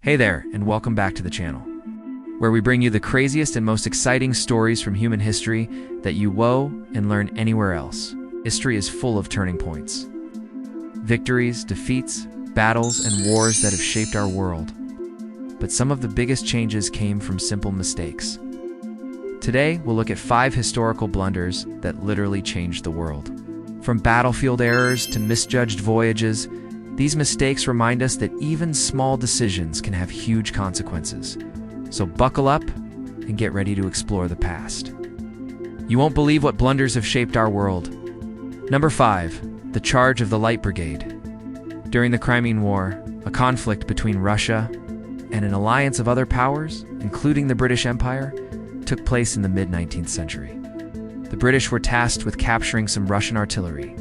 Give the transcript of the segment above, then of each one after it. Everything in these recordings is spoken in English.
Hey there, and welcome back to the channel, where we bring you the craziest and most exciting stories from human history that you and learn anywhere else. History is full of turning points. Victories, defeats, battles, and wars that have shaped our world. But some of the biggest changes came from simple mistakes. Today, we'll look at 5 historical blunders that literally changed the world. From battlefield errors to misjudged voyages, these mistakes remind us that even small decisions can have huge consequences. So buckle up and get ready to explore the past. You won't believe what blunders have shaped our world. Number 5, the charge of the Light Brigade. During the Crimean War, a conflict between Russia and an alliance of other powers, including the British Empire, took place in the mid-19th century. The British were tasked with capturing some Russian artillery.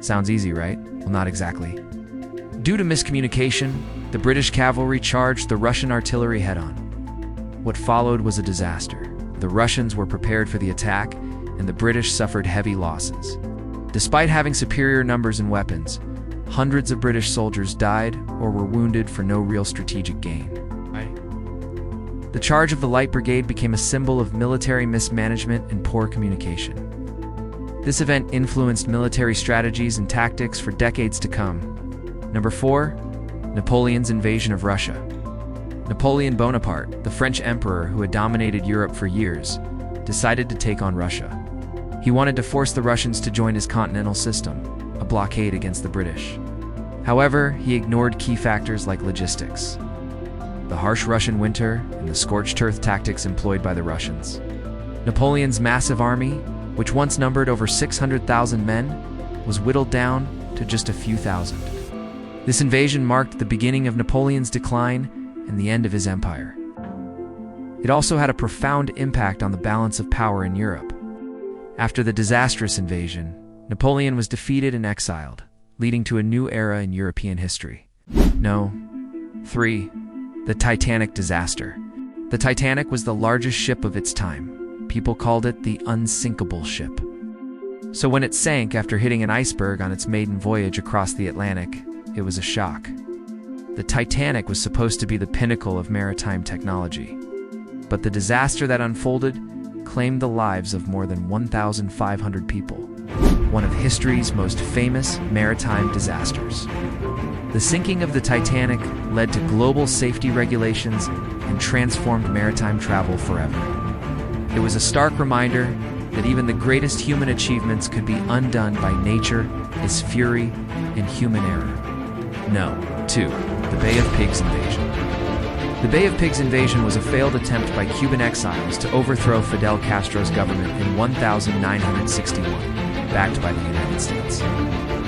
Sounds easy, right? Well, not exactly. Due to miscommunication, the British cavalry charged the Russian artillery head-on. What followed was a disaster. The Russians were prepared for the attack, and the British suffered heavy losses. Despite having superior numbers and weapons, hundreds of British soldiers died or were wounded for no real strategic gain. The charge of the Light Brigade became a symbol of military mismanagement and poor communication. This event influenced military strategies and tactics for decades to come. Number 4, Napoleon's invasion of Russia. Napoleon Bonaparte, the French emperor who had dominated Europe for years, decided to take on Russia. He wanted to force the Russians to join his continental system, a blockade against the British. However, he ignored key factors like logistics, the harsh Russian winter, and the scorched earth tactics employed by the Russians. Napoleon's massive army, which once numbered over 600,000 men, was whittled down to just a few thousand. This invasion marked the beginning of Napoleon's decline and the end of his empire. It also had a profound impact on the balance of power in Europe. After the disastrous invasion, Napoleon was defeated and exiled, leading to a new era in European history. 3. The Titanic disaster. The Titanic was the largest ship of its time. People called it the unsinkable ship. So when it sank after hitting an iceberg on its maiden voyage across the Atlantic, it was a shock. The Titanic was supposed to be the pinnacle of maritime technology, but the disaster that unfolded claimed the lives of more than 1,500 people, one of history's most famous maritime disasters. The sinking of the Titanic led to global safety regulations and transformed maritime travel forever. It was a stark reminder that even the greatest human achievements could be undone by nature, its fury, and human error. 2. The Bay of Pigs invasion. The Bay of Pigs invasion was a failed attempt by Cuban exiles to overthrow Fidel Castro's government in 1961, backed by the United States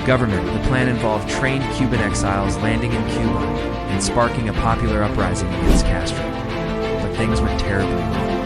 government. The plan involved trained Cuban exiles landing in Cuba and sparking a popular uprising against Castro. But things went terribly wrong.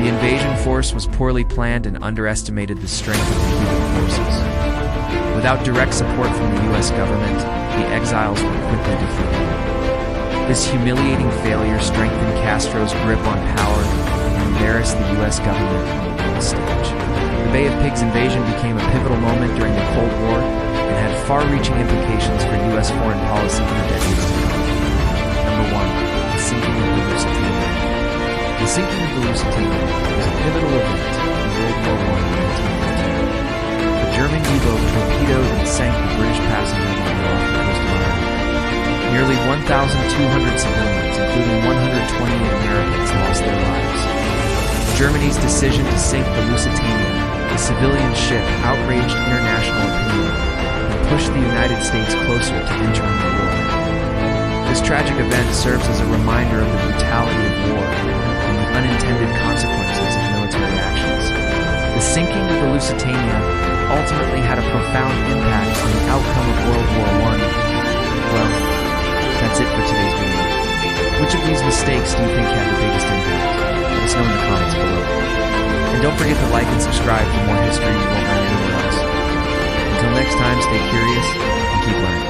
The invasion force was poorly planned and underestimated the strength of the Cuban forces. Without direct support from the U.S. government, the exiles were quickly defeated. This humiliating failure strengthened Castro's grip on power and embarrassed the U.S. government on the world stage. The Bay of Pigs invasion became a pivotal moment during the Cold War and had far-reaching implications for U.S. foreign policy for decades to come. Number 1, the sinking of the Lusitania. The sinking of the Lusitania was a pivotal event in World War I in 1914. A German U-boat torpedoed and sank the British passenger liner off the coast of Ireland. Nearly 1,200 civilians, including 128 Americans, lost their lives. Germany's decision to sink the Lusitania, a civilian ship, outraged international opinion and pushed the United States closer to entering the war. This tragic event serves as a reminder of the brutality of war and the unintended consequences of military actions. The sinking of the Lusitania ultimately had a profound impact on the outcome of World War I. Well, that's it for today's video. Which of these mistakes do you think had the biggest impact? Let us know in the comments below. And don't forget to like and subscribe for more history you won't learn anywhere else. Until next time, stay curious and keep learning.